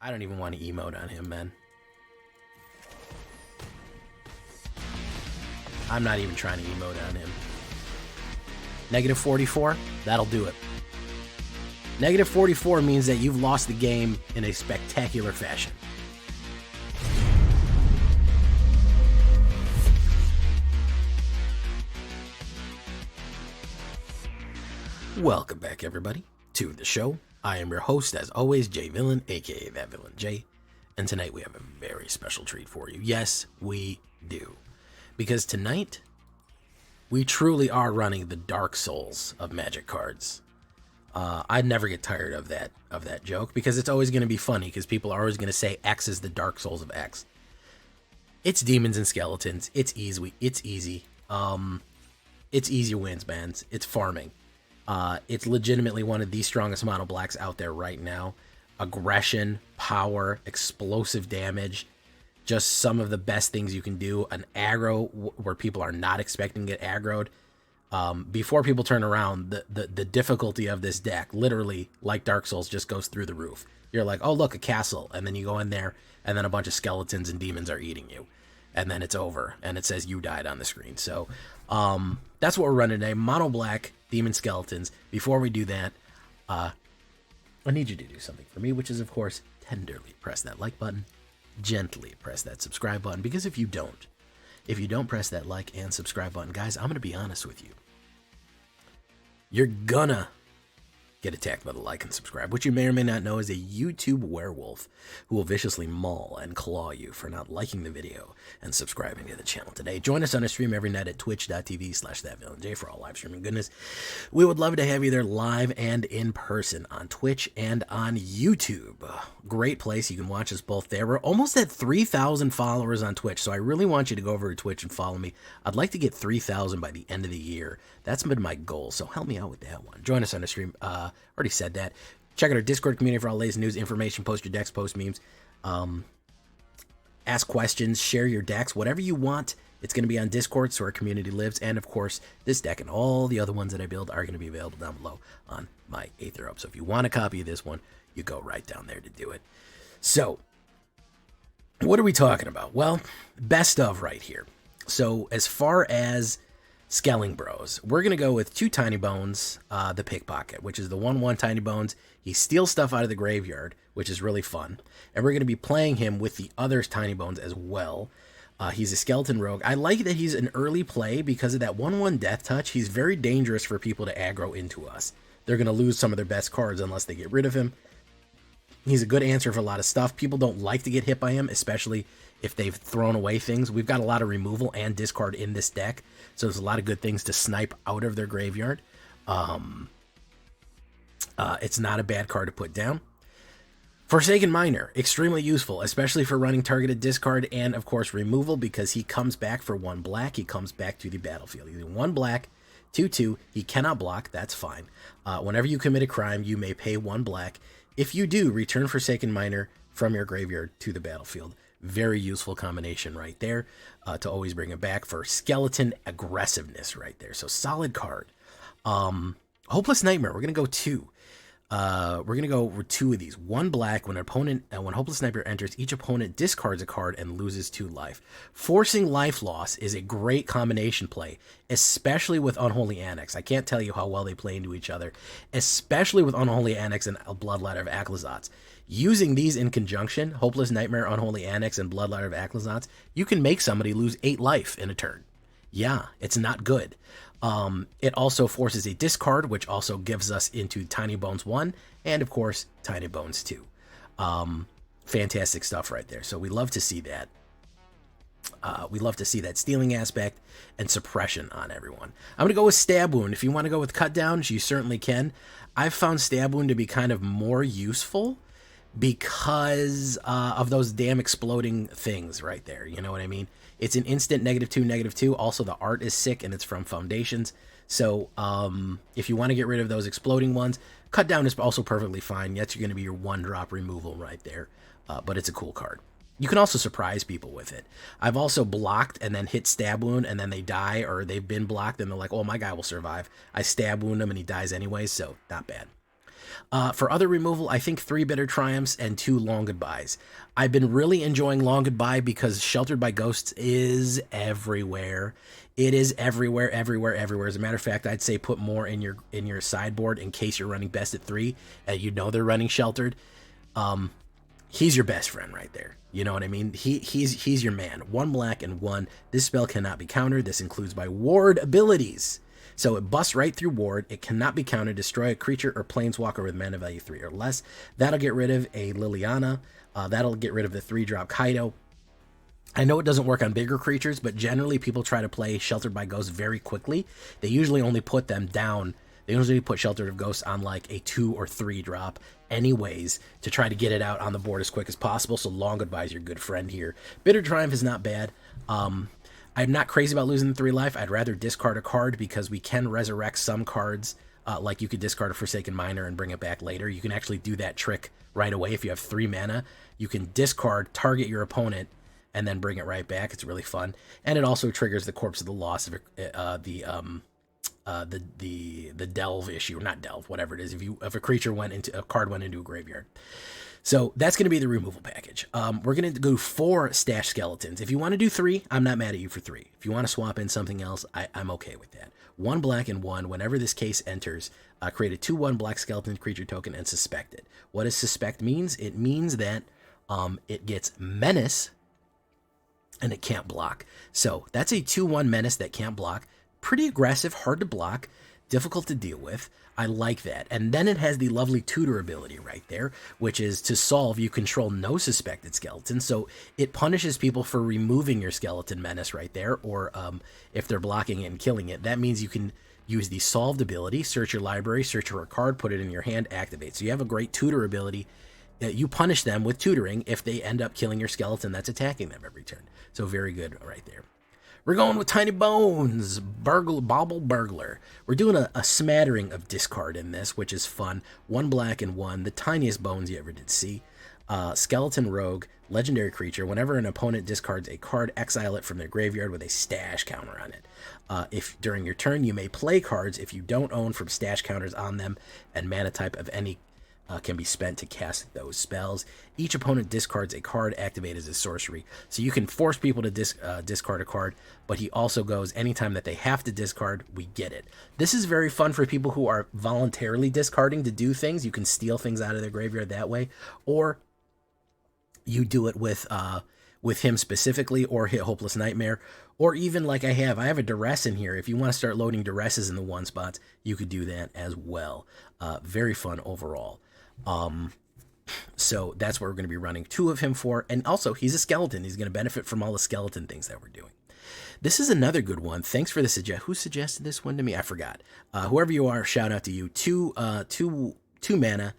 I don't even want to emote on him, man. I'm not even trying to emote on him. Negative 44, that'll do it. Negative 44 means that you've lost the game in a spectacular fashion. Welcome back, everybody, to the show. I am your host, as always, Jay Villain, aka That Villain Jay, and tonight we have a very special treat for you. Yes, we do, because tonight we truly are running the Dark Souls of Magic cards. I never get tired of that joke because it's always going to be funny because people are always going to say X is the Dark Souls of X. It's demons and skeletons. It's easy. It's easy. It's easy wins, man. It's farming. It's legitimately one of the strongest mono blacks out there right now. Aggression, power, explosive damage, just some of the best things you can do. An aggro where people are not expecting to get aggroed. Before people turn around, the difficulty of this deck, literally, like Dark Souls, just goes through the roof. You're like, oh, look, a castle. And then you go in there, and then a bunch of skeletons and demons are eating you. And then it's over, and it says you died on the screen. So that's what we're running today. Mono black, demon skeletons. Before we do that, I need you to do something for me, which is, of course, tenderly press that like button, gently press that subscribe button, because if you don't press that like and subscribe button, guys, I'm going to be honest with you. You're gonna get attacked by the like and subscribe, which you may or may not know is a YouTube werewolf who will viciously maul and claw you for not liking the video and subscribing to the channel today. Join us on a stream every night at twitch.tv/thatvillainj for all live streaming goodness. We would love to have you there live and in person on Twitch and on YouTube. Great place. You can watch us both there. We're almost at 3,000 followers on Twitch, so I really want you to go over to Twitch and follow me. I'd like to get 3,000 by the end of the year. That's been my goal, so help me out with that one. Join us on the stream. Already said that. Check out our Discord community for all latest news, information, post your decks, post memes, ask questions, share your decks, whatever you want. It's going to be on Discord, so our community lives. And, of course, this deck and all the other ones that I build are going to be available down below on my AetherHub. So if you want a copy of this one, you go right down there to do it. So, what are we talking about? Well, best of right here. So, as far as Skelling Bros, we're going to go with two Tiny Bones, the Pickpocket, which is the 1/1 Tiny Bones. He steals stuff out of the graveyard, which is really fun. And we're going to be playing him with the other Tiny Bones as well. He's a Skeleton Rogue. I like that he's an early play because of that 1/1 Death Touch. He's very dangerous for people to aggro into us. They're going to lose some of their best cards unless they get rid of him. He's a good answer for a lot of stuff. People don't like to get hit by him, especially if they've thrown away things. We've got a lot of removal and discard in this deck, so there's a lot of good things to snipe out of their graveyard. It's not a bad card to put down. Forsaken Miner, extremely useful, especially for running targeted discard and, of course, removal, because he comes back for 1 black. He comes back to the battlefield. Either 1 black, 2/2. He cannot block. That's fine. Whenever you commit a crime, you may pay 1 black. If you do, return Forsaken Miner from your graveyard to the battlefield. Very useful combination right there to always bring it back for skeleton aggressiveness right there. So solid card. Hopeless Nightmare. We're going to go 2. We're going to go with 2 of these. 1 black. When when Hopeless Nightmare enters, each opponent discards a card and loses 2 life. Forcing life loss is a great combination play, especially with Unholy Annex. I can't tell you how well they play into each other, especially with Unholy Annex and Bloodlight of Aclazotz. Using these in conjunction, Hopeless Nightmare, Unholy Annex, and Bloodlight of Aclazotz, you can make somebody lose 8 life in a turn. Yeah, it's not good. It also forces a discard, which also gives us into Tiny Bones 1, and of course, Tiny Bones 2. Fantastic stuff right there. So we love to see that. We love to see that stealing aspect and suppression on everyone. I'm going to go with Stab Wound. If you want to go with Cut Downs, you certainly can. I've found Stab Wound to be kind of more useful because of those damn exploding things right there. You know what I mean? It's an instant -2, -2. Also, the art is sick, and it's from Foundations. So if you want to get rid of those exploding ones, Cut Down is also perfectly fine. Yes, you're going to be your 1-drop removal right there, but it's a cool card. You can also surprise people with it. I've also blocked and then hit Stab Wound, and then they die, or they've been blocked, and they're like, oh, my guy will survive. I Stab Wound him, and he dies anyway, so not bad. For other removal, I think 3 Bitter Triumphs and 2 Long Goodbyes. I've been really enjoying Long Goodbye because Sheltered by Ghosts is everywhere. It is everywhere, everywhere, everywhere. As a matter of fact, I'd say put more in your sideboard in case you're running best at 3 and you know they're running Sheltered. He's your best friend right there. You know what I mean? He's your man. 1 black and 1. This spell cannot be countered. This includes by ward abilities. So it busts right through ward. It cannot be countered. Destroy a creature or planeswalker with mana value 3 or less. That'll get rid of a Liliana. That'll get rid of the 3-drop Kaido. I know it doesn't work on bigger creatures, but generally people try to play Sheltered by Ghosts very quickly. They usually only put them down. They usually put Sheltered of Ghosts on like a 2 or 3 drop anyways to try to get it out on the board as quick as possible. So Long Goodbye is your good friend here. Bitter Triumph is not bad. I'm not crazy about losing 3 life. I'd rather discard a card because we can resurrect some cards. Like you could discard a Forsaken Miner and bring it back later. You can actually do that trick right away. If you have 3 mana, you can discard, target your opponent, and then bring it right back. It's really fun. And it also triggers the Corpse of the Lost, the delve issue, or not delve, whatever it is. If a card went into a graveyard. So that's going to be the removal package. We're going to go 4 stash skeletons. If you want to do 3, I'm not mad at you for 3. If you want to swap in something else, I'm okay with that. 1 black and 1. Whenever this case enters, create a 2/1 black skeleton creature token and suspect it. What does suspect means? It means that it gets menace and it can't block. So that's a 2/1 menace that can't block. Pretty aggressive, hard to block, difficult to deal with. I like that. And then it has the lovely tutor ability right there, which is to solve, you control no suspected skeleton. So it punishes people for removing your skeleton menace right there, or if they're blocking it and killing it. That means you can use the solved ability, search your library, search for a card, put it in your hand, activate. So you have a great tutor ability. You punish them with tutoring if they end up killing your skeleton that's attacking them every turn. So very good right there. We're going with Tiny Bones, Bauble Burglar. We're doing a smattering of discard in this, which is fun. 1 black and 1, the tiniest bones you ever did see. Skeleton Rogue, legendary creature. Whenever an opponent discards a card, exile it from their graveyard with a stash counter on it. If during your turn, you may play cards if you don't own from stash counters on them, and mana type of any can be spent to cast those spells. Each opponent discards a card, activated as a sorcery. So you can force people to discard a card, but he also goes, anytime that they have to discard, we get it. This is very fun for people who are voluntarily discarding to do things. You can steal things out of their graveyard that way, or you do it with him specifically, or hit Hopeless Nightmare, or even like I have a Duress in here. If you want to start loading Duresses in the 1 spots, you could do that as well. Very fun overall. So that's what we're going to be running 2 of him for. And also, he's a skeleton. He's going to benefit from all the skeleton things that we're doing. This is another good one. Thanks for the who suggested this one to me? I forgot. Whoever you are, shout out to you. 2 mana,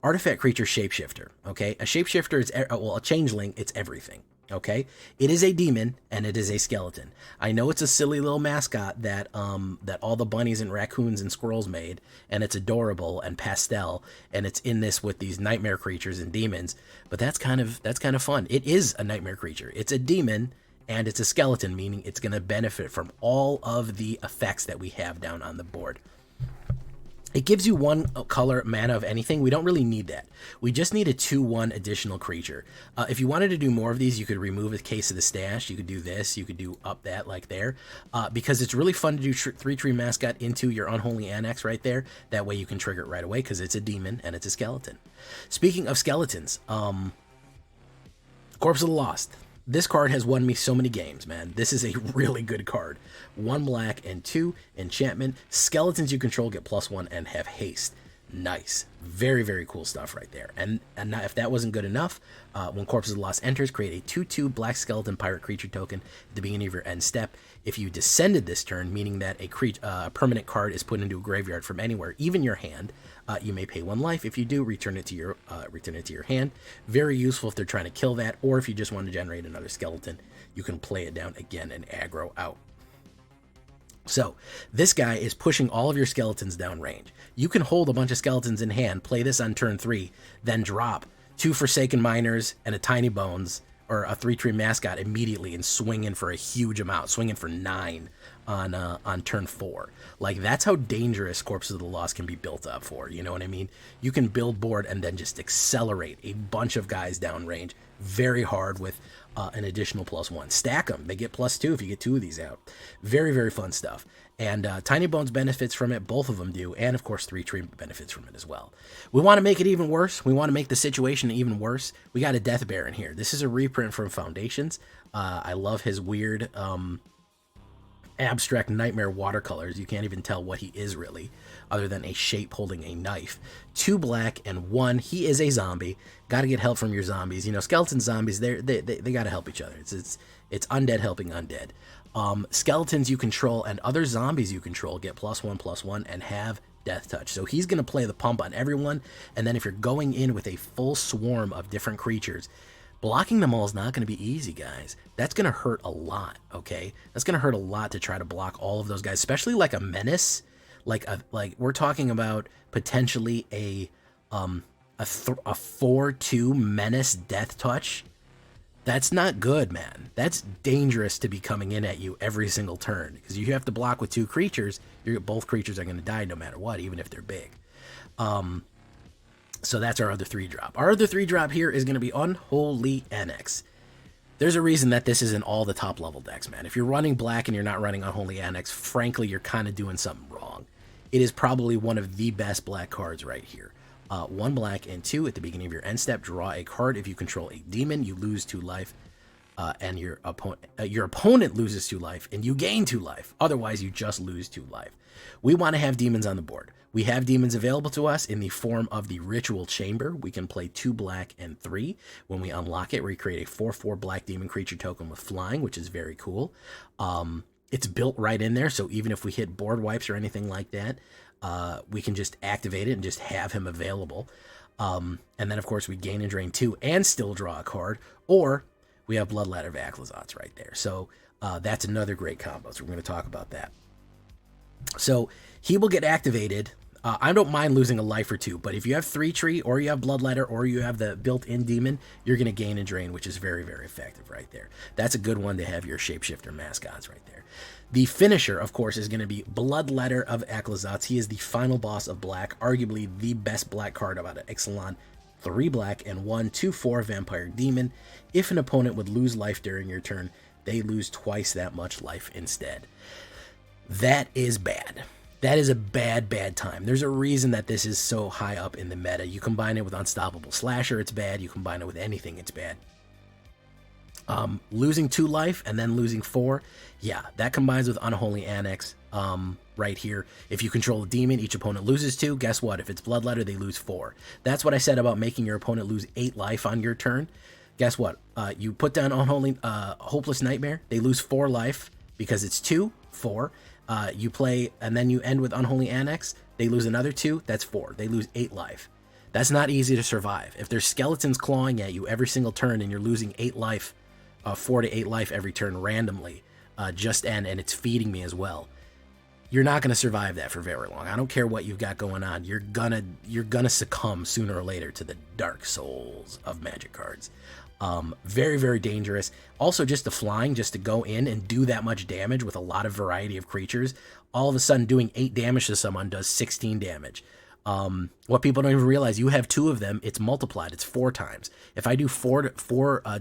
artifact creature shapeshifter. Okay, a shapeshifter is a changeling. It's everything. Okay, it is a demon and it is a skeleton. I know it's a silly little mascot that all the bunnies and raccoons and squirrels made, and it's adorable and pastel, and it's in this with these nightmare creatures and demons. But that's kind of fun. It is a nightmare creature. It's a demon and it's a skeleton, meaning it's going to benefit from all of the effects that we have down on the board. It gives you 1 color mana of anything. We don't really need that. We just need a 2/1 additional creature. If you wanted to do more of these, you could remove a case of the stash. You could do this. You could do up that like there. Because it's really fun to do 3/3 mascot into your Unholy Annex right there. That way you can trigger it right away because it's a demon and it's a skeleton. Speaking of skeletons, Corpse of the Lost. This card has won me so many games, man. This is a really good card. 1 black and 2 enchantment. Skeletons you control get +1 and have haste. Nice. Very, very cool stuff right there. And now, if that wasn't good enough, when Corpse of the Lost enters, create a 2/2 black skeleton pirate creature token at the beginning of your end step. If you descended this turn, meaning that a permanent card is put into a graveyard from anywhere, even your hand, you may pay 1 life. If you do, return it to your hand. Very useful if they're trying to kill that, or if you just want to generate another skeleton, you can play it down again and aggro out. So this guy is pushing all of your skeletons down range. You can hold a bunch of skeletons in hand, play this on turn 3, then drop 2 Forsaken Miners and a Tiny Bones, or a 3/3 mascot immediately, and swing in for a huge amount, swing in for 9 on turn 4. Like, that's how dangerous Corpses of the Lost can be built up for. You know what I mean? You can build board and then just accelerate a bunch of guys downrange very hard with an additional +1. Stack them. They get +2 if you get 2 of these out. Very, very fun stuff. And Tiny Bones benefits from it. Both of them do. And, of course, 3 Tree benefits from it as well. We want to make it even worse. We want to make the situation even worse. We got a Death Bear in here. This is a reprint from Foundations. I love his weird abstract nightmare watercolors. You can't even tell what he is really, other than a shape holding a knife. 2 black and 1. He is a zombie. Got to get help from your zombies. You know, skeleton zombies, they got to help each other. It's undead helping undead. Skeletons you control and other zombies you control get +1/+1 and have death touch. So he's going to play the pump on everyone. And then if you're going in with a full swarm of different creatures, blocking them all is not going to be easy, guys. That's going to hurt a lot, okay? That's going to hurt a lot to try to block all of those guys, especially like a menace. Like we're talking about potentially a 4/2 menace death touch. That's not good, man. That's dangerous to be coming in at you every single turn, because you have to block with 2 creatures. Both creatures are going to die no matter what, even if they're big. So that's our other 3-drop. Our other 3-drop here is going to be Unholy Annex. There's a reason that this is in all the top level decks, man. If you're running black and you're not running Unholy Annex, frankly, you're kind of doing something wrong. It is probably one of the best black cards right here. 1 black and 2 at the beginning of your end step. Draw a card. If you control a demon, you lose 2 life, and your opponent loses 2 life, and you gain 2 life. Otherwise, you just lose 2 life. We want to have demons on the board. We have demons available to us in the form of the Ritual Chamber. We can play 2 black and 3. When we unlock it, we create a 4/4 black demon creature token with flying, which is very cool. It's built right in there, so even if we hit board wipes or anything like that, we can just activate it and just have him available. And then, of course, we gain and drain 2 and still draw a card, or we have Bloodladder of Aclazotz right there. So that's another great combo, so we're going to talk about that. So he will get activated. I don't mind losing a life or 2, but if you have 3 Tree, or you have Bloodladder, or you have the built-in demon, you're going to gain and drain, which is very, very effective right there. That's a good one to have your Shapeshifter mascots right there. The finisher, of course, is going to be Bloodladder of Aclazotz. He is the final boss of black, arguably the best black card out of Ixalan. 3 black and 1 2/4 vampire demon. If an opponent would lose life during your turn, they lose twice that much life instead. That is bad. That is a bad, bad time. There's a reason that this is so high up in the meta. You combine it with Unstoppable Slasher, it's bad. You combine it with anything, it's bad. Losing 2 life and then losing 4, yeah, that combines with Unholy Annex right here. If you control a demon, each opponent loses 2. Guess what? If it's Bloodletter, they lose 4. That's what I said about making your opponent lose 8 life on your turn. Guess what? You put down Unholy Hopeless Nightmare, they lose 4 life because it's 2, 4. You play, and then you end with Unholy Annex, they lose another 2, that's 4. They lose 8 life. That's not easy to survive. If there's skeletons clawing at you every single turn and you're losing 8 life, 4 to 8 life every turn randomly, and it's feeding me as well, you're not going to survive that for very long. I don't care what you've got going on. You're gonna succumb sooner or later to the dark souls of Magic cards. Very, very dangerous. Also, just the flying, just to go in and do that much damage with a lot of variety of creatures. All of a sudden, doing 8 damage to someone does 16 damage. What people don't even realize, you have 2 of them, it's multiplied, it's 4 times. If I do 4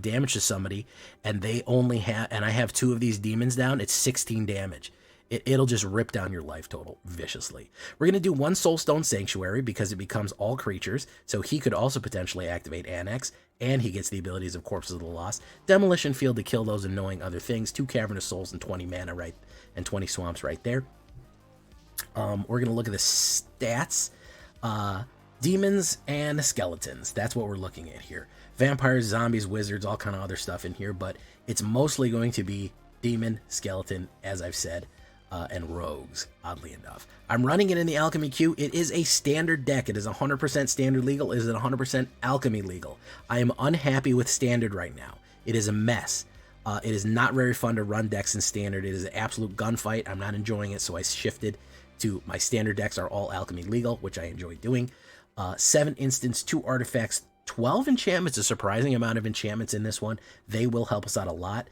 damage to somebody, and they only have, and I have 2 of these demons down, it's 16 damage. It'll just rip down your life total viciously. We're going to do 1 Soulstone Sanctuary because it becomes all creatures, so he could also potentially activate Annex, and he gets the abilities of Corpses of the Lost. Demolition Field to kill those annoying other things. 2 Cavernous Souls and 20 mana right, and 20 Swamps right there. We're going to look at the stats. Demons and skeletons. That's what we're looking at here. Vampires, zombies, wizards, all kind of other stuff in here, but it's mostly going to be demon, skeleton, as I've said, and rogues, oddly enough. I'm running it in the alchemy queue. It is a standard deck. It is 100% standard legal. It is 100% alchemy legal. I am unhappy with standard right now. It is a mess. It is not very fun to run decks in standard. It is an absolute gunfight. I'm not enjoying it, so I shifted to my standard decks are all alchemy legal, which I enjoy doing. 7 instants, 2 artifacts, 12 enchantments, a surprising amount of enchantments in this one. They will help us out a lot.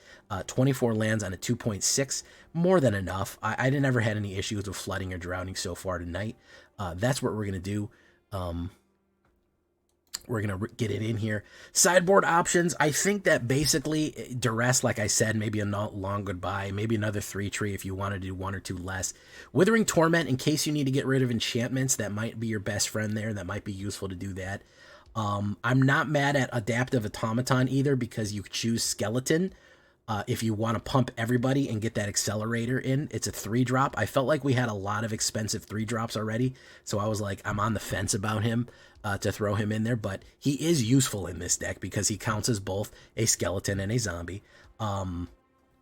24 lands on a 2.6, more than enough. I never had any issues with flooding or drowning so far tonight. That's what we're going to do. We're going to get it in here. Sideboard options, I think that basically Duress, like I said, maybe a not long goodbye, maybe another 3-tree if you want to do 1 or 2 less. Withering Torment, in case you need to get rid of enchantments, that might be your best friend there. That might be useful to do that. I'm not mad at Adaptive Automaton either, because you choose Skeleton if you want to pump everybody and get that accelerator in. It's a 3-drop. I felt like we had a lot of expensive 3-drops already, so I was like, I'm on the fence about him to throw him in there, but he is useful in this deck because he counts as both a skeleton and a zombie. And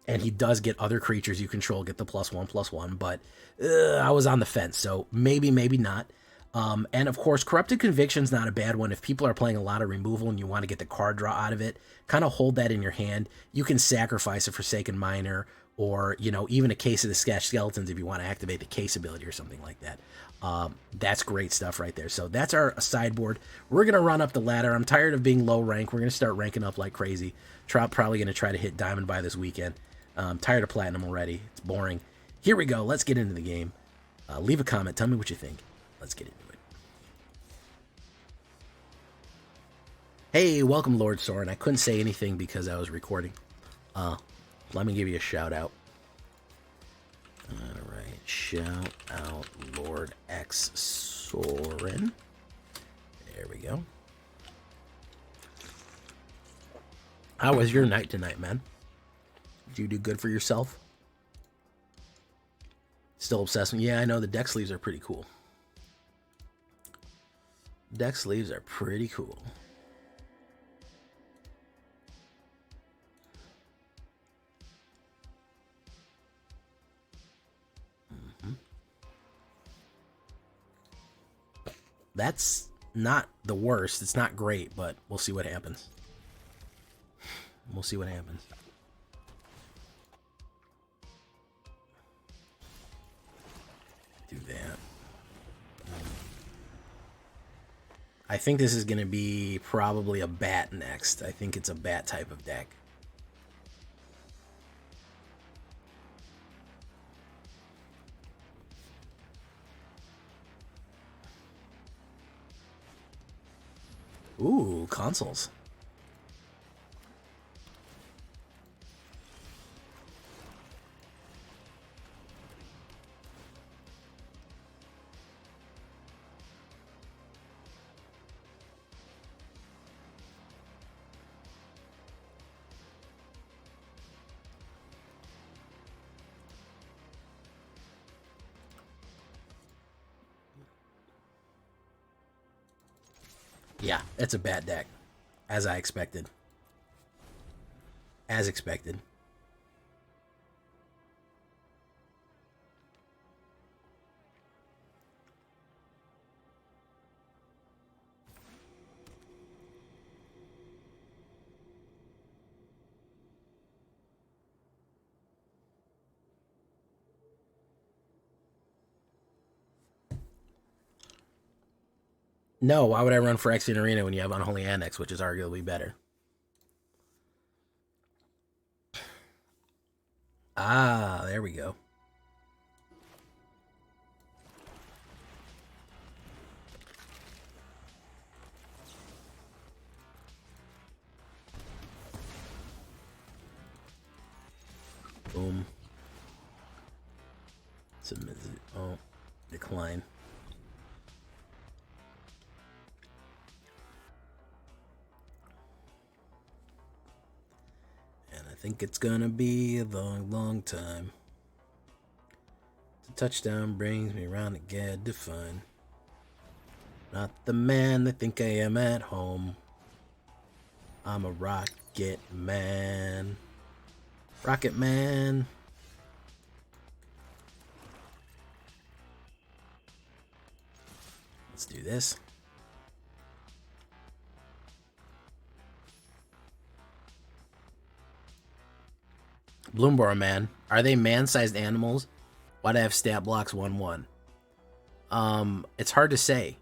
he does get other creatures you control, get the +1/+1, but I was on the fence, so maybe, maybe not. And of course, Corrupted Conviction's not a bad one. If people are playing a lot of removal and you want to get the card draw out of it, kind of hold that in your hand. You can sacrifice a Forsaken Miner, or, you know, even a Case of the Sketch Skeletons if you want to activate the Case ability or something like that. That's great stuff right there. So that's our sideboard. We're going to run up the ladder. I'm tired of being low rank. We're going to start ranking up like crazy. Probably going to try to hit Diamond by this weekend. I'm tired of Platinum already. It's boring. Here we go. Let's get into the game. Leave a comment. Tell me what you think. Let's get into it. Hey, welcome, Lord Soren. I couldn't say anything because I was recording. Let me give you a shout out. All right, shout out Lord X Soren. There we go. How was your night tonight, man? Did you do good for yourself? Still obsessed with... Yeah, I know the deck sleeves are pretty cool. Deck sleeves are pretty cool. That's not the worst. It's not great, but we'll see what happens. We'll see what happens. Do that. I think this is going to be probably a bat next. I think it's a bat type of deck. Ooh, consoles. Yeah, it's a bad deck, as I expected. As expected. No, why would I run for Exian Arena when you have Unholy Annex, which is arguably better? Ah, there we go. Boom. Oh, decline. I think it's gonna be a long, long time. The touchdown brings me round again to find not the man I think I am at home. I'm a rocket man. Rocket man. Let's do this. Bloomborough Man. Are they man-sized animals? Why do I have stat blocks 1/1? It's hard to say.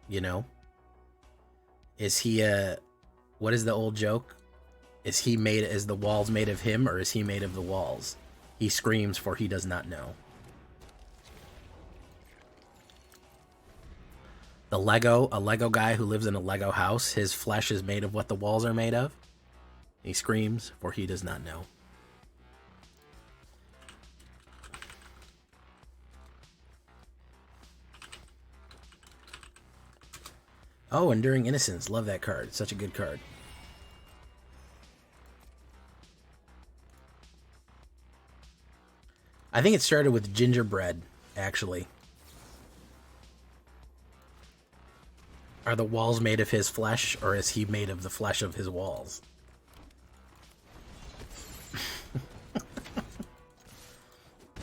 You know? Is he a... What is the old joke? Is the walls made of him, or is he made of the walls? He screams, for he does not know. A Lego guy who lives in a Lego house, his flesh is made of what the walls are made of. He screams, for he does not know. Oh, Enduring Innocence. Love that card. Such a good card. I think it started with gingerbread, actually. Are the walls made of his flesh, or is he made of the flesh of his walls?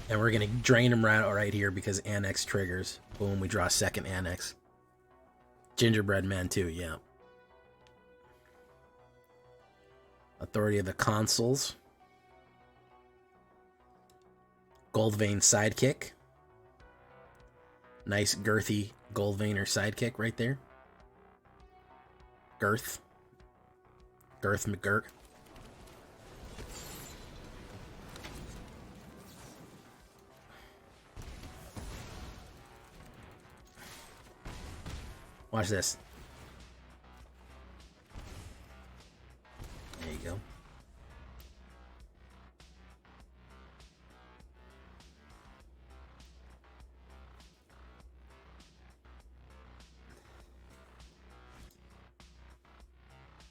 And we're going to drain him right here because Annex triggers. Boom, we draw a second Annex. Gingerbread Man too, yeah. Authority of the Consuls. Goldvein Sidekick. Nice girthy Goldveiner sidekick right there. Girth McGirt. Watch this. There you go.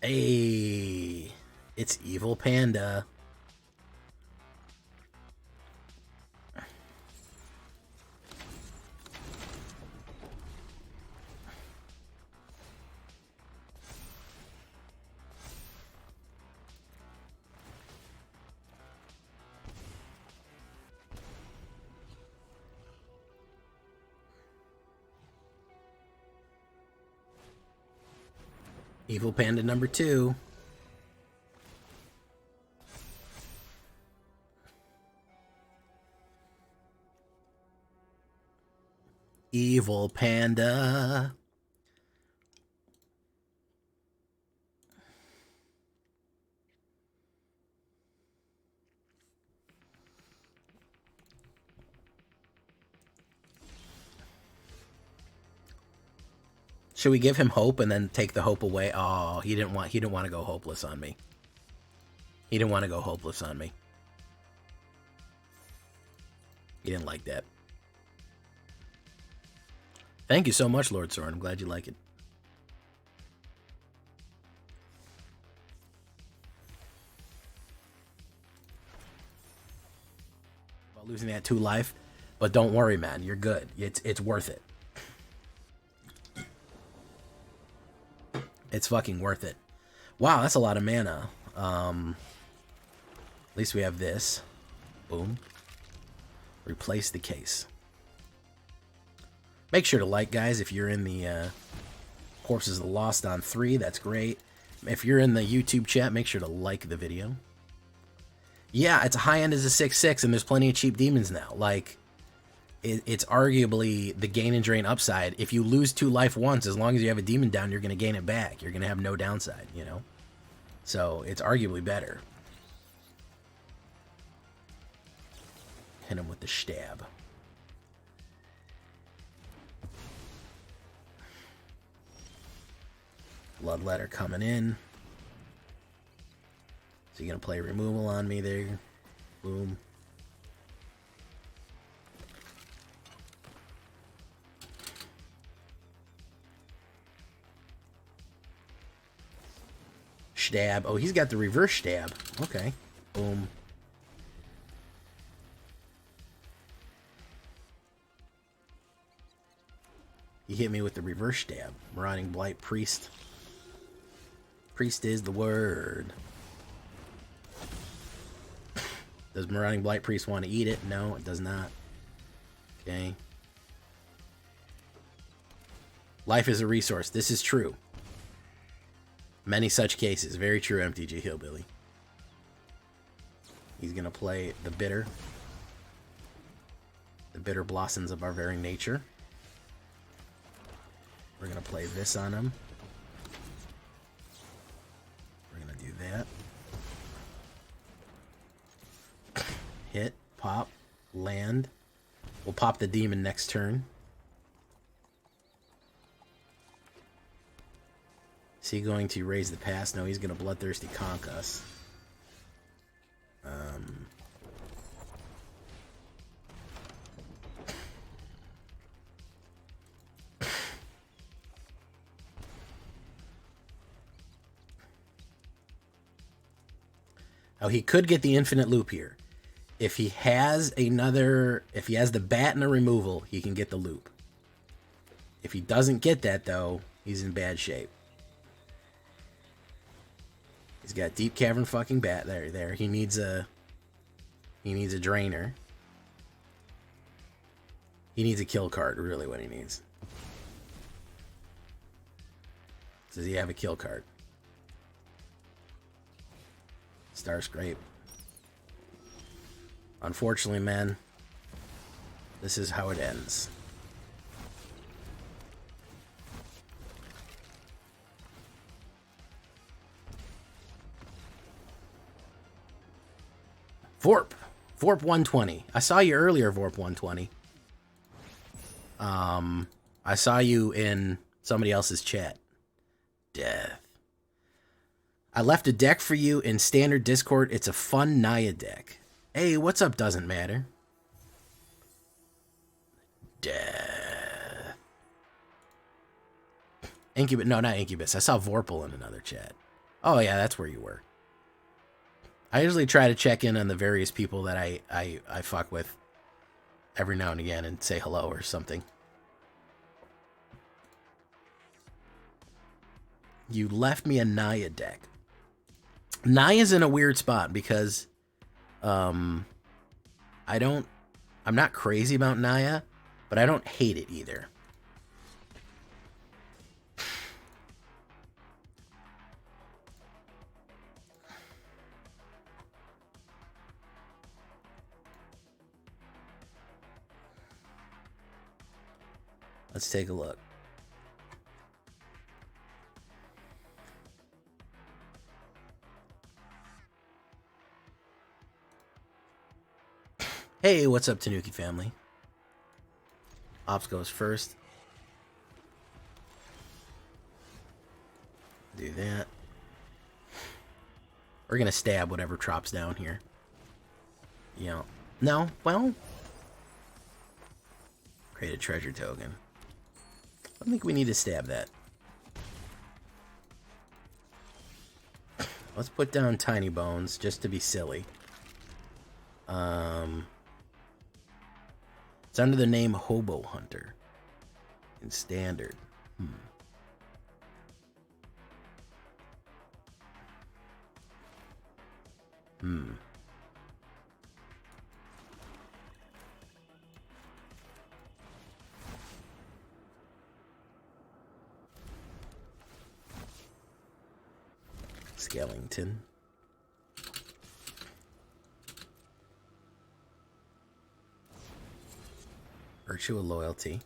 Hey, it's Evil Panda. Evil Panda number 2. Evil Panda. Should we give him hope and then take the hope away? Oh, he didn't want to go hopeless on me. He didn't want to go hopeless on me. He didn't like that. Thank you so much, Lord Soren. I'm glad you like it. About losing that 2 life, but don't worry, man. You're good. It's worth it. It's fucking worth it. Wow, that's a lot of mana. At least we have this. Boom. Replace the case. Make sure to like, guys, if you're in the Corpses of the Lost on 3. That's great. If you're in the YouTube chat, make sure to like the video. Yeah, it's a high end as a 6/6, and there's plenty of cheap demons now. Like, it's arguably the gain and drain upside. If you lose 2 life once, as long as you have a demon down, you're going to gain it back. You're going to have no downside, you know? So it's arguably better. Hit him with the stab. Bloodletter coming in. So you're going to play removal on me there. Boom. Stab. Oh, he's got the reverse stab. Okay. Boom. He hit me with the reverse stab. Marauding Blight Priest. Priest is the word. Does Marauding Blight Priest want to eat it? No, it does not. Okay. Life is a resource. This is true. Many such cases. Very true, MTG Hillbilly. He's going to play the bitter. The bitter blossoms of our very nature. We're going to play this on him. Hit, pop, land. We'll pop the demon next turn. Is he going to raise the pass? No, he's going to Bloodthirsty Conk us. Oh, he could get the infinite loop here. If he has the bat and a removal, he can get the loop. If he doesn't get that, though, he's in bad shape. He's got Deep Cavern fucking bat there. He needs a drainer. He needs a kill card, really what he needs. Does he have a kill card? Star Scrape. Unfortunately, man, this is how it ends. Vorp 120. I saw you earlier, Vorp 120. I saw you in somebody else's chat. Death. I left a deck for you in standard Discord. It's a fun Naya deck. Hey, what's up? Doesn't matter. Death. Incubus. No, not Incubus. I saw Vorpal in another chat. Oh, yeah, that's where you were. I usually try to check in on the various people that I fuck with every now and again and say hello or something. You left me a Naya deck. Naya's in a weird spot because I'm not crazy about Naya, but I don't hate it either. Let's take a look. Hey, what's up, Tanuki family? Ops goes first. Do that. We're gonna stab whatever drops down here. Yeah. No? Well. Create a treasure token. I don't think we need to stab that. Let's put down Tiny Bones just to be silly. It's under the name Hobo Hunter in standard. Skellington. Virtue of Loyalty.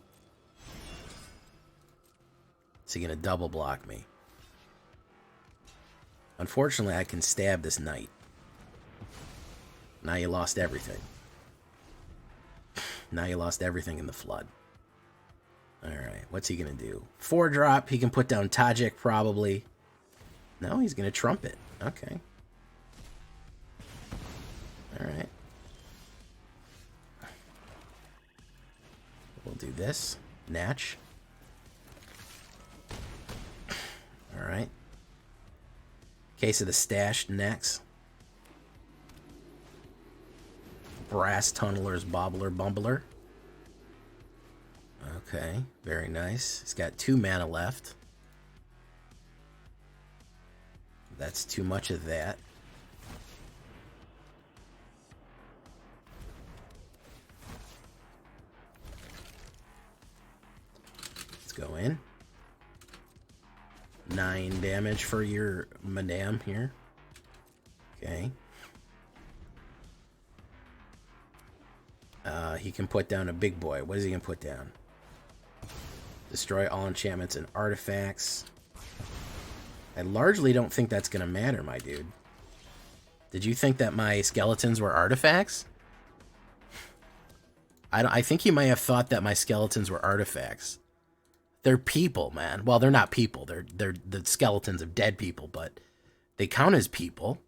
Is he gonna double block me? Unfortunately, I can stab this knight. Now you lost everything. Now you lost everything in the flood. Alright, what's he gonna do? 4-drop, he can put down Tajik probably. No, he's gonna trumpet. Okay. Alright. We'll do this. Natch. Alright. Case of the Stash next. Brass Tunneler's Bobbler Bumbler. Okay, very nice. He's got 2 mana left. That's too much of that. Let's go in. 9 damage for your madame here. Okay. He can put down a big boy. What is he going to put down? Destroy all enchantments and artifacts. I largely don't think that's going to matter, my dude. Did you think that my skeletons were artifacts? I think he might have thought that my skeletons were artifacts. They're people, man. Well, they're not people. They're the skeletons of dead people, but they count as people.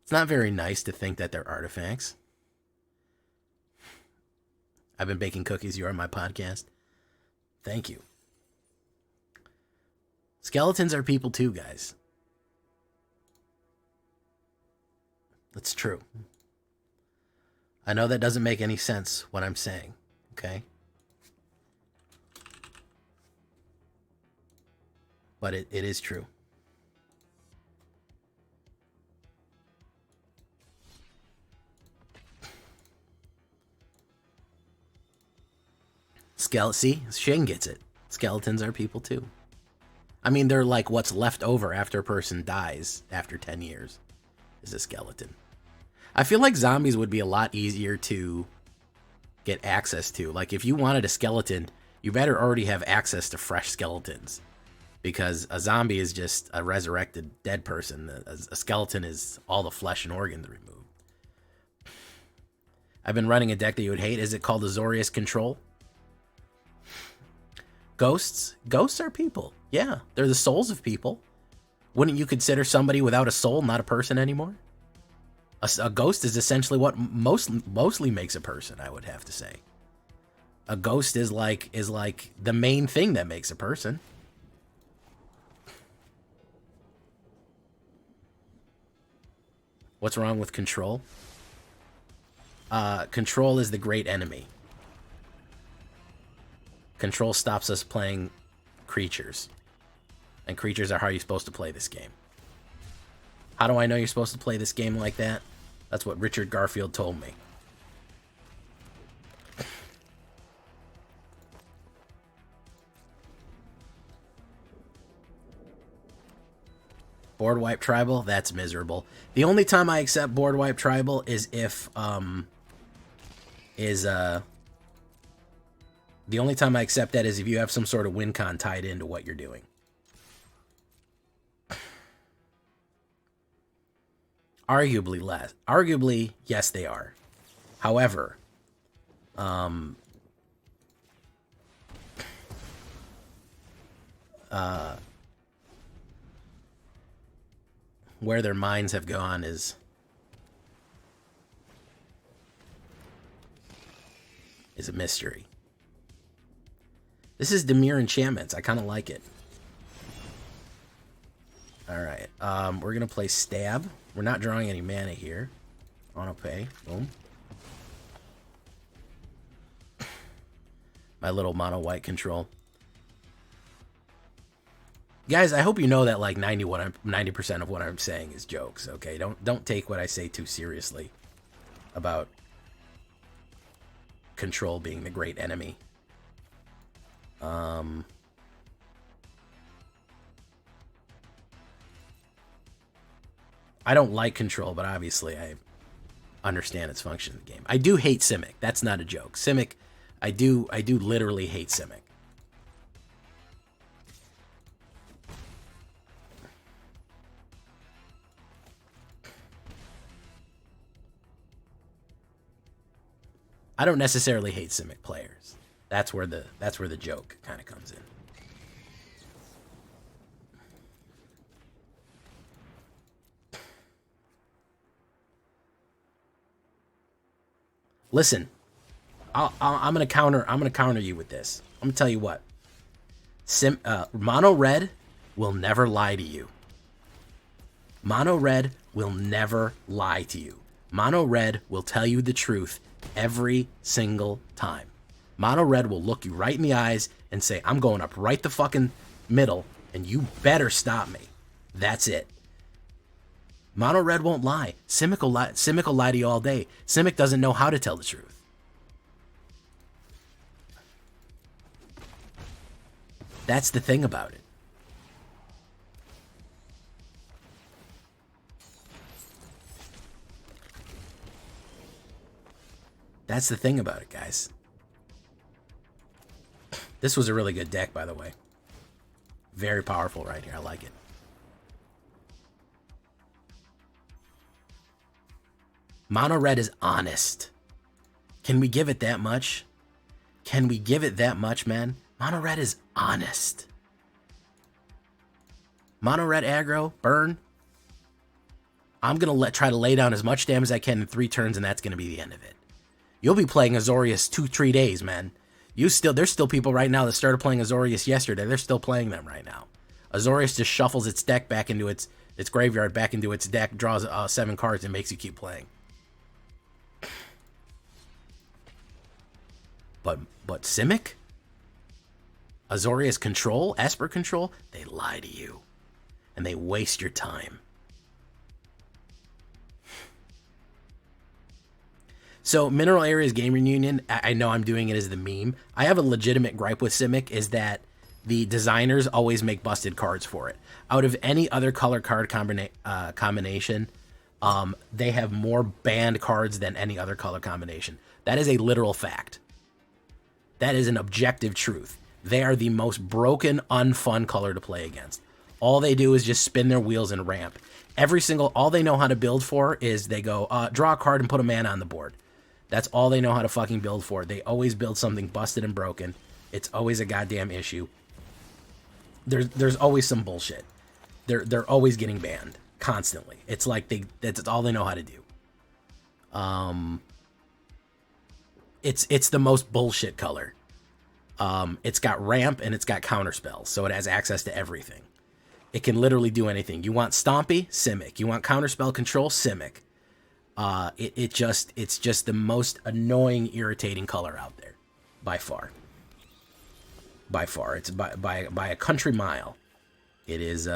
It's not very nice to think that they're artifacts. I've been baking cookies. You are on my podcast. Thank you. Skeletons are people too, guys. That's true. I know that doesn't make any sense, what I'm saying, okay? But it is true. See? Shane gets it. Skeletons are people too. I mean, they're like what's left over after a person dies after 10 years is a skeleton. I feel like zombies would be a lot easier to get access to. Like, if you wanted a skeleton, you better already have access to fresh skeletons. Because a zombie is just a resurrected dead person. A skeleton is all the flesh and organs removed. I've been running a deck that you would hate. Is it called Azorius Control? Ghosts? Ghosts are people. Yeah, they're the souls of people. Wouldn't you consider somebody without a soul not a person anymore? A ghost is essentially what mostly makes a person, I would have to say. A ghost is like the main thing that makes a person. What's wrong with control? Control is the great enemy. Control stops us playing creatures. And creatures are how you're supposed to play this game. How do I know you're supposed to play this game like that? That's what Richard Garfield told me. Board wipe tribal? That's miserable. The only time I accept board wipe tribal is if, the only time I accept that is if you have some sort of win con tied into what you're doing. Arguably less. Arguably, yes, they are. However, where their minds have gone is a mystery. This is Demir Enchantments. I kind of like it. Alright, we're going to play Stab. We're not drawing any mana here. Auto pay. Boom. My little mono white control. Guys, I hope you know that like 90% of what I'm saying is jokes, okay? Don't take what I say too seriously about control being the great enemy. I don't like control, but obviously I understand its function in the game. I do hate Simic. That's not a joke. Simic, I do literally hate Simic. I don't necessarily hate Simic players. That's where the joke kind of comes in. Listen, I'm gonna counter you with this. I'm gonna tell you what. Mono red will never lie to you. Mono red will never lie to you. Mono red will tell you the truth every single time. Mono red will look you right in the eyes and say, I'm going up right the fucking middle, and you better stop me. That's it. Mono red won't lie. Simic will lie to you all day. Simic doesn't know how to tell the truth. That's the thing about it. That's the thing about it, guys. This was a really good deck, by the way. Very powerful right here. I like it. Mono red is honest. Can we give it that much? Can we give it that much, man? Mono red is honest. Mono red aggro, burn. I'm going to try to lay down as much damage as I can in 3 turns, and that's going to be the end of it. You'll be playing Azorius 2-3 days, man. There's still people right now that started playing Azorius yesterday. They're still playing them right now. Azorius just shuffles its deck back into its graveyard, back into its deck, draws 7 cards, and makes you keep playing. But Simic? Azorius control? Esper control? They lie to you. And they waste your time. So, Mineral Areas Game Reunion, I know I'm doing it as the meme. I have a legitimate gripe with Simic, is that the designers always make busted cards for it. Out of any other color card combination, they have more banned cards than any other color combination. That is a literal fact. That is an objective truth. They are the most broken, unfun color to play against. All they do is just spin their wheels and ramp. All they know how to build for is they go, draw a card and put a mana on the board. That's all they know how to fucking build for. They always build something busted and broken. It's always a goddamn issue. There's always some bullshit. They're always getting banned constantly. It's like that's all they know how to do. It's the most bullshit color. It's got ramp and it's got counter spells, so it has access to everything. It can literally do anything. You want Stompy? Simic. You want counterspell control? Simic. It's just the most annoying, irritating color out there, by far. By far, it's by a country mile. It is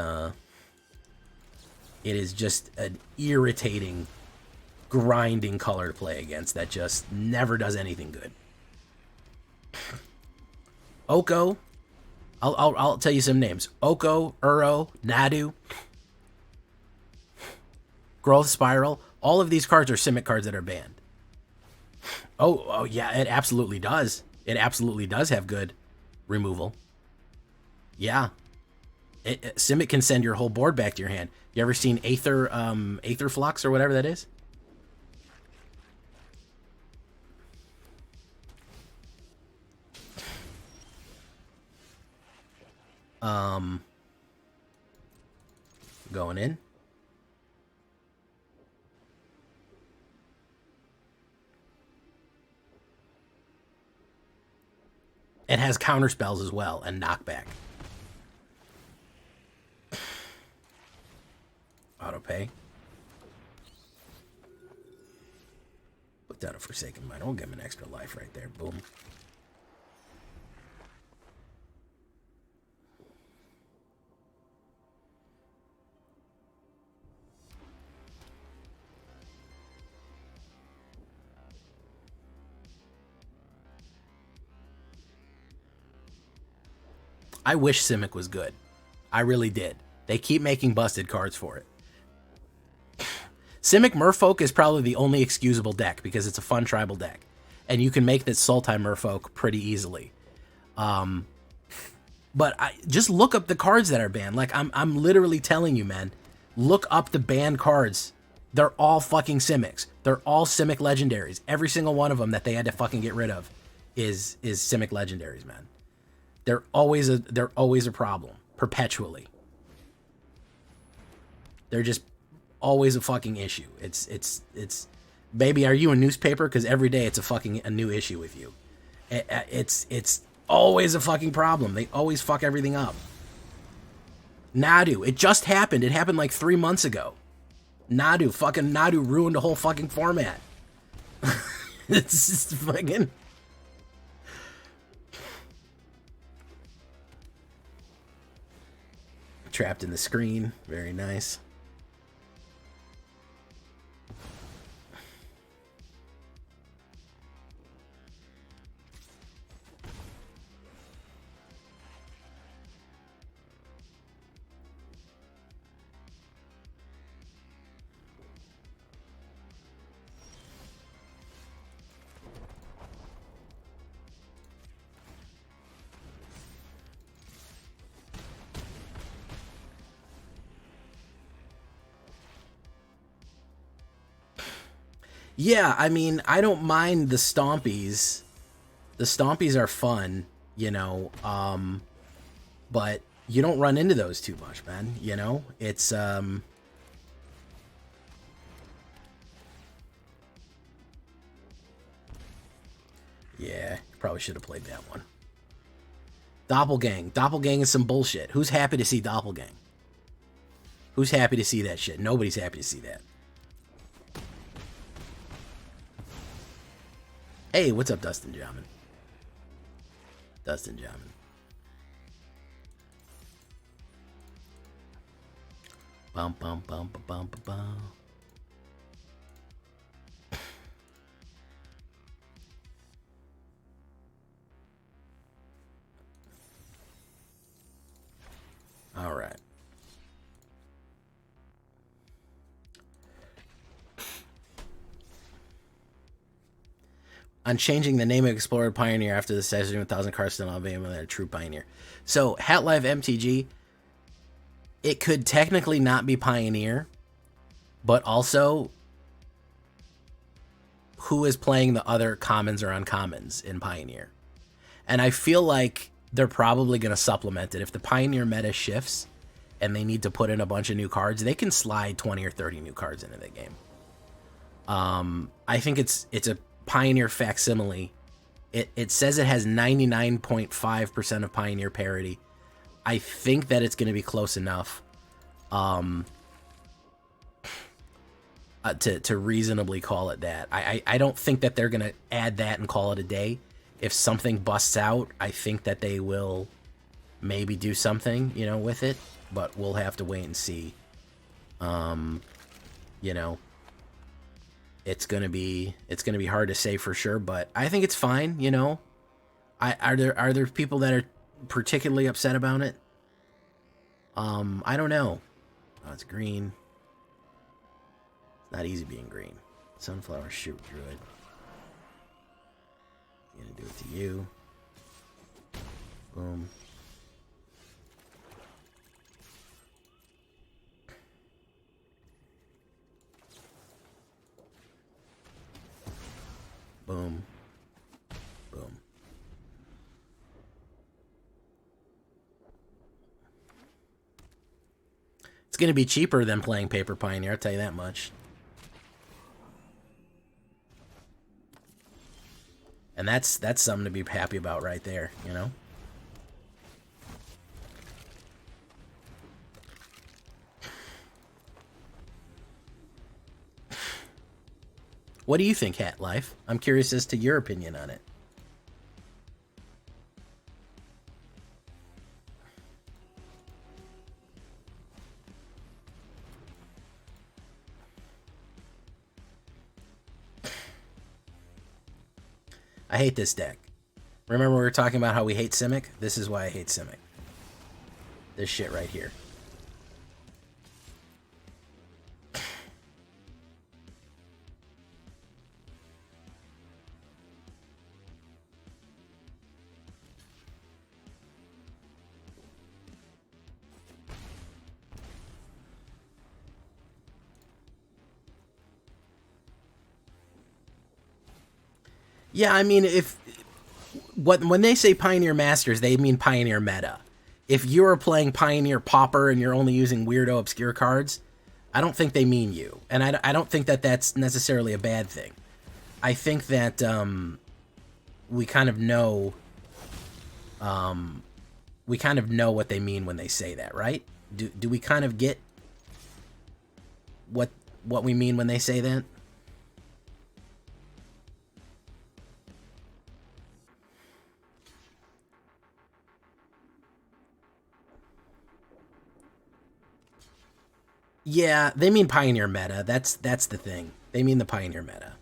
just an irritating, grinding color to play against that just never does anything good. Oko, I'll tell you some names. Oko, Uro, Nadu, Growth Spiral. All of these cards are Simic cards that are banned. Oh yeah, it absolutely does. It absolutely does have good removal. Yeah. Simic can send your whole board back to your hand. You ever seen Aether Flux or whatever that is? Going in. It has counter spells as well and knockback. Auto pay. Put down a Forsaken Mind. We'll give him an extra life right there. Boom. I wish Simic was good. I really did. They keep making busted cards for it. Simic Merfolk is probably the only excusable deck because it's a fun tribal deck. And you can make this Sultai Merfolk pretty easily. But just look up the cards that are banned. Like, I'm literally telling you, man. Look up the banned cards. They're all fucking Simics. They're all Simic legendaries. Every single one of them that they had to fucking get rid of is Simic legendaries, man. They're always a problem, perpetually. They're just always a fucking issue. It's baby, are you a newspaper? Because every day it's a new issue with you. It's always a fucking problem. They always fuck everything up. Nadu, it just happened. It happened like 3 months ago. Nadu ruined the whole fucking format. It's just fucking. Trapped in the screen. Very nice. Yeah, I mean, I don't mind the Stompies. The Stompies are fun, you know, but you don't run into those too much, man, you know? It's, yeah, probably should have played that one. Doppelgang. Doppelgang is some bullshit. Who's happy to see Doppelgang? Who's happy to see that shit? Nobody's happy to see that. Hey, what's up, Dustin Jamin? Dustin Jamin. Bum, bum, bum, bum, bum, bum, bum. All right. On changing the name of Explorer Pioneer after the 71,000 cards still not being a true Pioneer. So, Hat Life MTG, it could technically not be Pioneer, but also, who is playing the other commons or uncommons in Pioneer? And I feel like they're probably going to supplement it. If the Pioneer meta shifts and they need to put in a bunch of new cards, they can slide 20 or 30 new cards into the game. I think it's a Pioneer facsimile. It says it has 99.5% of Pioneer parity. I think that it's going to be close enough to reasonably call it that. I don't think that they're going to add that and call it a day. If something busts out, I think that they will maybe do something, you know, with it. But we'll have to wait and see. You know, it's gonna be hard to say for sure, but I think it's fine. You know, are there people that are particularly upset about it? I don't know. Oh, it's green. It's not easy being green. Sunflower shoot druid. I'm gonna do it to you. Boom. Boom. Boom. It's going to be cheaper than playing Paper Pioneer, I'll tell you that much. And that's something to be happy about right there, you know? What do you think, Hat Life? I'm curious as to your opinion on it. I hate this deck. Remember we were talking about how we hate Simic? This is why I hate Simic. This shit right here. Yeah, I mean, when they say Pioneer Masters, they mean Pioneer Meta. If you're playing Pioneer Pauper and you're only using weirdo obscure cards, I don't think they mean you. And I don't think that that's necessarily a bad thing. I think that we kind of know what they mean when they say that, right? Do we kind of get what we mean when they say that? Yeah, they mean Pioneer Meta. That's the thing. They mean the Pioneer Meta.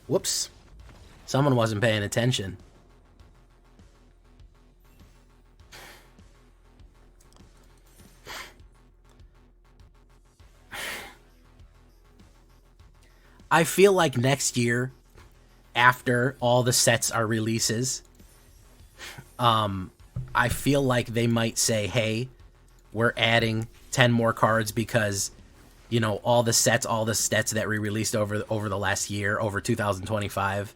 Whoops. Someone wasn't paying attention. I feel like next year, after all the sets are releases, I feel like they might say, hey, we're adding 10 more cards because, you know, all the sets that we released over the last year, over 2025.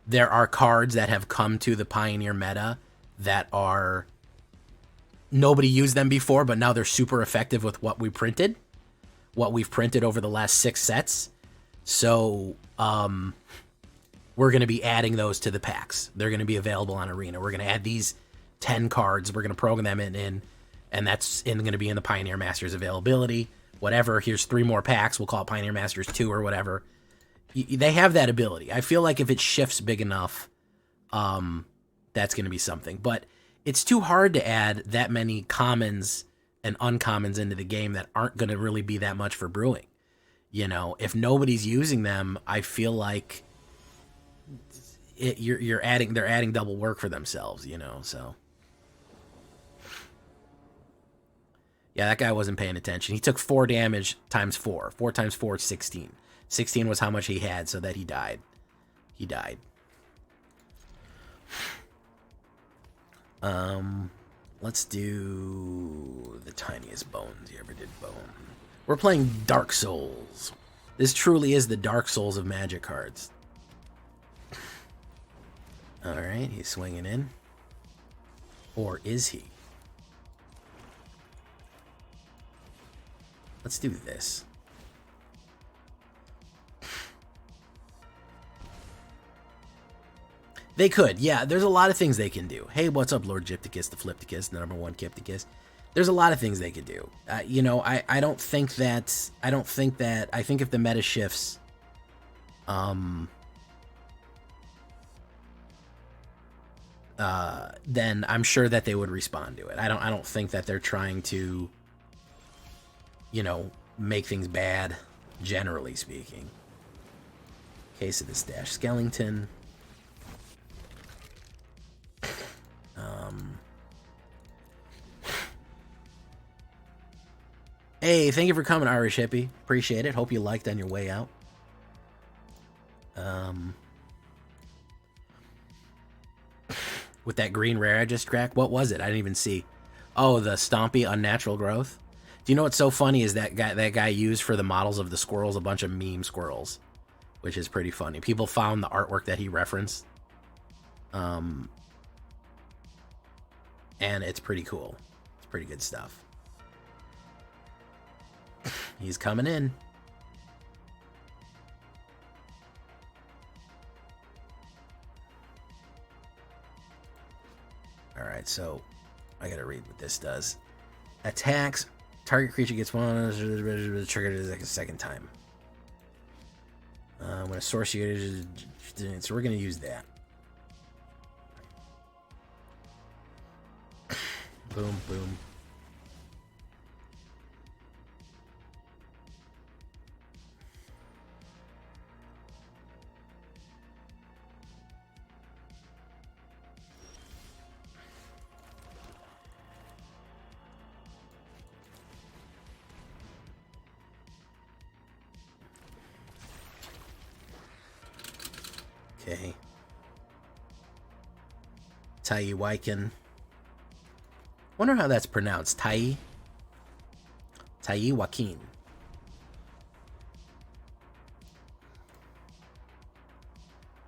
There are cards that have come to the Pioneer meta that are, nobody used them before, but now they're super effective with what we've printed over the last 6 sets. So we're going to be adding those to the packs. They're going to be available on Arena. We're going to add these 10 cards. We're going to program them in, and that's going to be in the Pioneer Masters availability. Whatever, here's 3 more packs. We'll call it Pioneer Masters 2 or whatever. They have that ability. I feel like if it shifts big enough, that's going to be something. But it's too hard to add that many commons and uncommons into the game that aren't going to really be that much for brewing. You know, if nobody's using them, I feel like they're adding double work for themselves, you know, so. Yeah, that guy wasn't paying attention. He took 4 damage times 4. 4 times 4 is 16. 16 was how much he had, so that he died. He died. Let's do the tiniest bones you ever did bone. We're playing Dark Souls. This truly is the Dark Souls of Magic cards. Alright, he's swinging in. Or is he? Let's do this. They could, yeah. There's a lot of things they can do. Hey, what's up, Lord Gypticus, the Flipticus, the #1 Kipticus? There's a lot of things they could do. You know, I think if the meta shifts, then I'm sure that they would respond to it. I don't think that they're trying to, you know, make things bad, generally speaking. Case of the Stash Skellington. Hey, thank you for coming, Irish Hippie. Appreciate it. Hope you liked on your way out. With that green rare I just cracked, what was it? I didn't even see. Oh, the Stompy Unnatural Growth. Do you know what's so funny is that guy used for the models of the squirrels a bunch of meme squirrels, which is pretty funny. People found the artwork that he referenced. And it's pretty cool. It's pretty good stuff. He's coming in. Alright, so I gotta read what this does. Attacks. Target creature gets one. Triggered like a second time. I'm gonna source you. So we're gonna use that. Boom, boom. Okay. Tai Weiken. Wonder how that's pronounced. Tai Joaquin.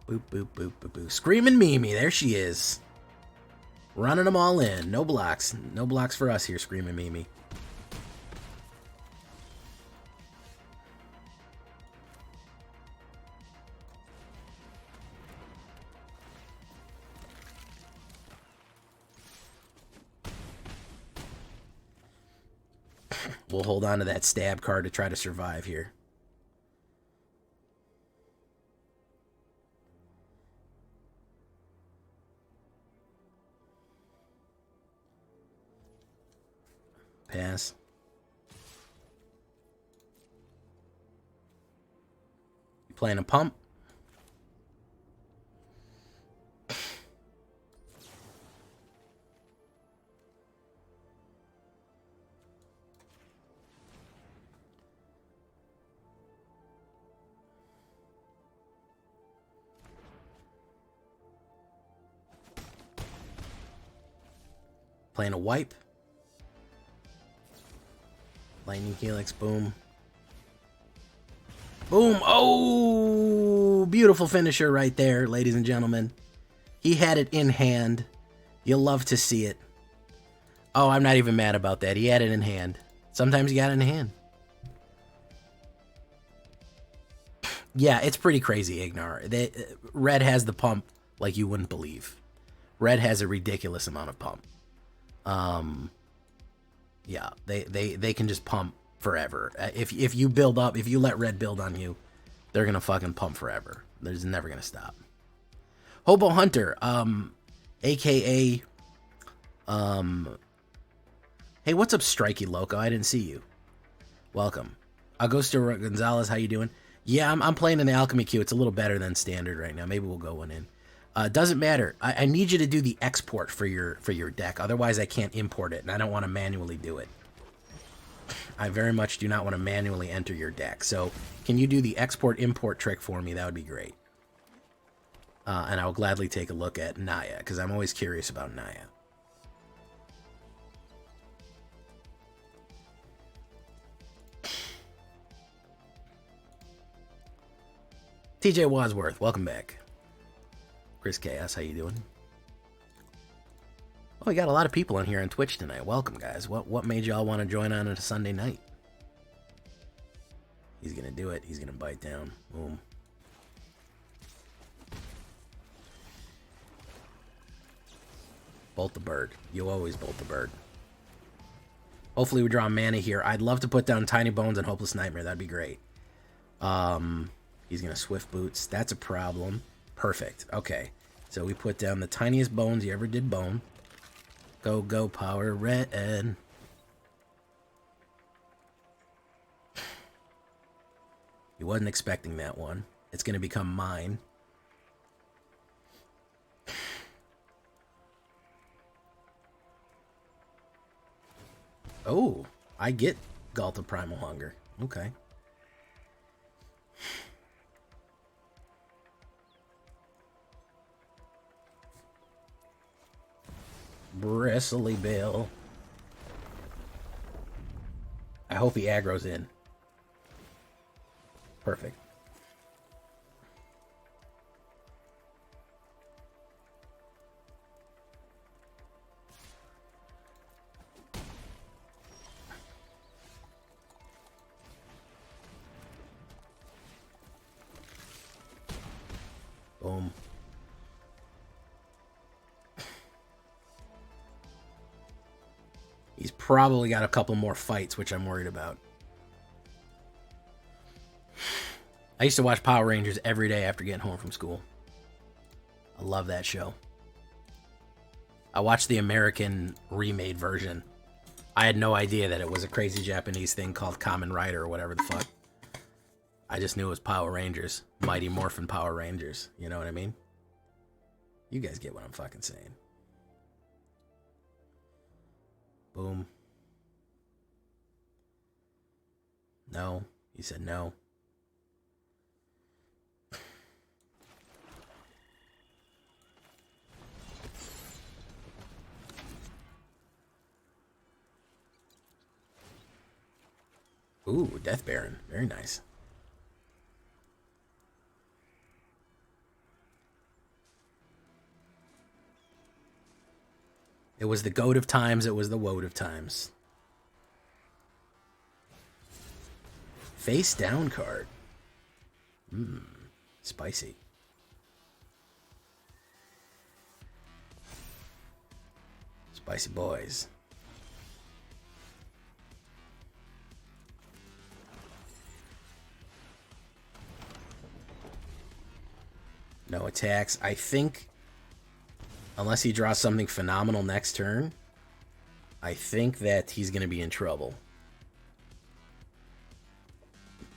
Boop, boop, boop, boop, boop. Screaming Mimi. There she is. Running them all in. No blocks. No blocks for us here, Screaming Mimi. We'll hold on to that stab card to try to survive here. Pass. You playing a pump? Playing a wipe. Lightning Helix, boom. Boom! Oh! Beautiful finisher right there, ladies and gentlemen. He had it in hand. You'll love to see it. Oh, I'm not even mad about that. He had it in hand. Sometimes you got it in hand. Yeah, it's pretty crazy, Ignar. Red has the pump like you wouldn't believe. Red has a ridiculous amount of pump. Yeah, they can just pump forever. If you build up, if you let red build on you, they're gonna fucking pump forever. They're just never gonna stop. Hobo Hunter, aka, hey, what's up, Strikey Loco? I didn't see you. Welcome. Augusto Gonzalez, how you doing? Yeah, I'm playing in the Alchemy queue. It's a little better than standard right now. Maybe we'll go one in. Doesn't matter. I need you to do the export for your deck. Otherwise, I can't import it, and I don't want to manually do it. I very much do not want to manually enter your deck. So, can you do the export-import trick for me? That would be great. And I'll gladly take a look at Naya, because I'm always curious about Naya. TJ Wadsworth, welcome back. Chris Chaos, how you doing? Oh, we got a lot of people in here on Twitch tonight. Welcome, guys. What made y'all want to join on a Sunday night? He's gonna do it. He's gonna bite down. Boom. Bolt the bird. You always bolt the bird. Hopefully we draw mana here. I'd love to put down Tiny Bones and Hopeless Nightmare. That'd be great. He's gonna Swift Boots. That's a problem. Perfect. Okay. So we put down the tiniest bones you ever did bone. Go, go, Power Red. He wasn't expecting that one. It's going to become mine. Oh, I get Galt of Primal Hunger. Okay. Bristly Bill. I hope he aggro's in. Perfect. Boom. He's probably got a couple more fights, which I'm worried about. I used to watch Power Rangers every day after getting home from school. I love that show. I watched the American remade version. I had no idea that it was a crazy Japanese thing called Kamen Rider or whatever the fuck. I just knew it was Power Rangers. Mighty Morphin Power Rangers. You know what I mean? You guys get what I'm fucking saying. Boom. No. He said no. Ooh, Death Baron. Very nice. It was the goat of times. It was the woad of times. Face down card. Spicy. Spicy boys. No attacks. I think, unless he draws something phenomenal next turn, I think that he's going to be in trouble.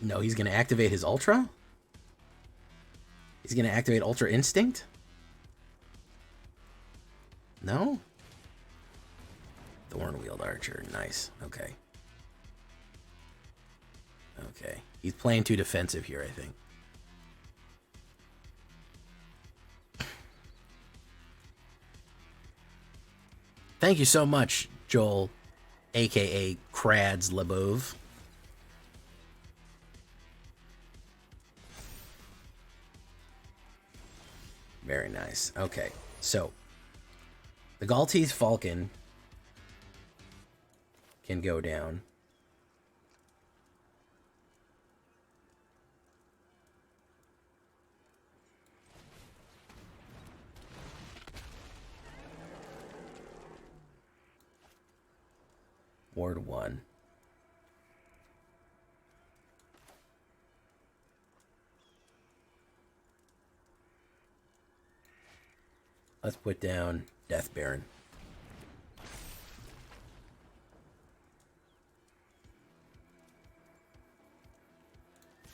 No, he's going to activate his Ultra? He's going to activate Ultra Instinct? No? Thorn-Wheeled Archer. Nice. Okay. Okay. He's playing too defensive here, I think. Thank you so much, Joel, a.k.a. Krads Lebov. Very nice. Okay, so the Galtese Falcon can go down. Ward 1. Let's put down Death Baron.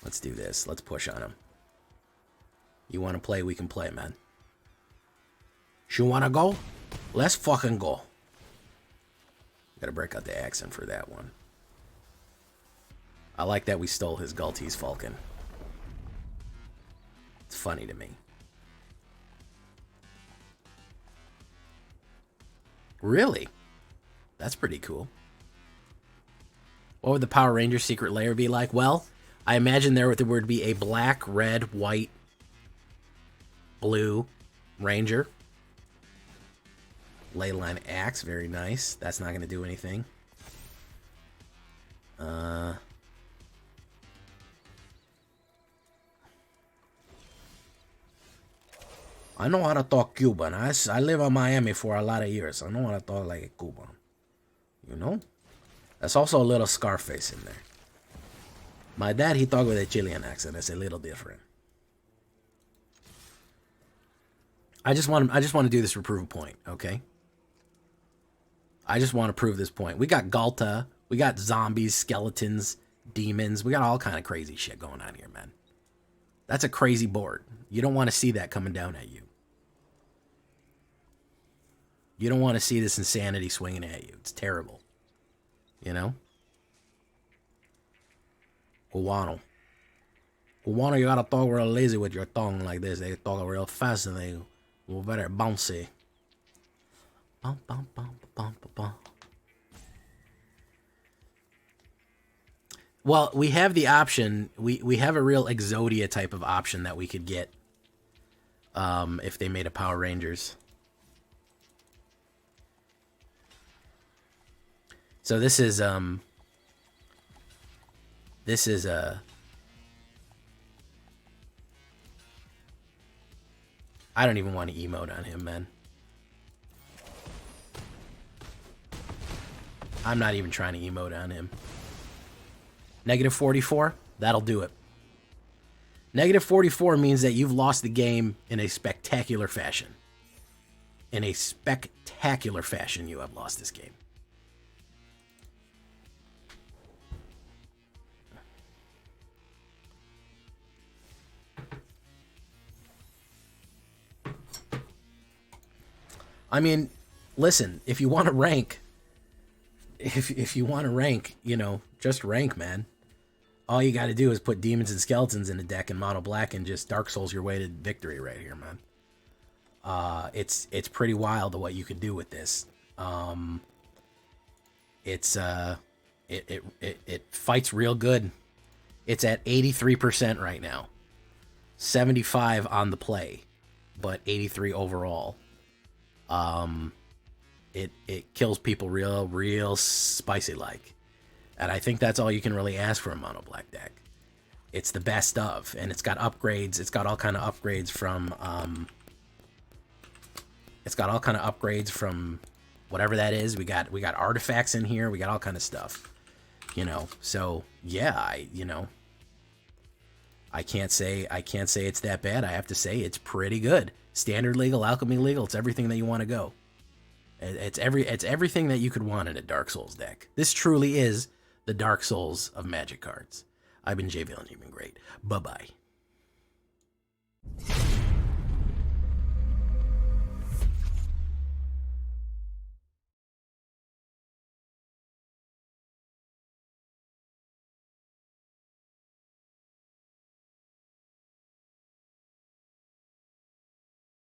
Let's do this. Let's push on him. You want to play? We can play, man. You want to go? Let's fucking go. Gotta break out the accent for that one. I like that we stole his Galtese Falcon. It's funny to me. Really? That's pretty cool. What would the Power Ranger secret lair be like? Well, I imagine there would be a black, red, white, blue Ranger. Leyline Axe, very nice. That's not going to do anything. I know how to talk Cuban. I live in Miami for a lot of years. I know how to talk like a Cuban. You know? There's also a little Scarface in there. My dad, he talked with a Chilean accent. It's a little different. I just want to do this for proof of point, okay? I just want to prove this point. We got Galta, we got zombies, skeletons, demons. We got all kind of crazy shit going on here, man. That's a crazy board. You don't want to see that coming down at you. You don't want to see this insanity swinging at you. It's terrible. You know? Cubano, you gotta talk real lazy with your tongue like this. They talk real fast and they go very bouncy. Bum, bum, bum, bum, bum, bum. Well, we have the option. We have a real Exodia type of option that we could get if they made a Power Rangers. So this is a I don't even want to emote on him, man. I'm not even trying to emote on him. Negative 44, that'll do it. Negative 44 means that you've lost the game in a spectacular fashion. In a spectacular fashion, you have lost this game. I mean, listen, if you want to rank, if you want to rank, you know, just rank, man. All you got to do is put demons and skeletons in the deck and mono black and just Dark Souls your way to victory right here, man. It's pretty wild what you can do with this. It fights real good. It's at 83% right now. 75 on the play, but 83 overall. It kills people real spicy like. And I think that's all you can really ask for a mono black deck. It's the best of, and it's got upgrades. It's got all kind of upgrades from whatever that is. We got artifacts in here. We got all kind of stuff. You know. So, yeah, I can't say it's that bad. I have to say it's pretty good. Standard legal, alchemy legal, it's everything that you want to go. It's everything that you could want in a Dark Souls deck. This truly is the Dark Souls of Magic cards. I've been Jay Villainy. You've been great. Bye-bye.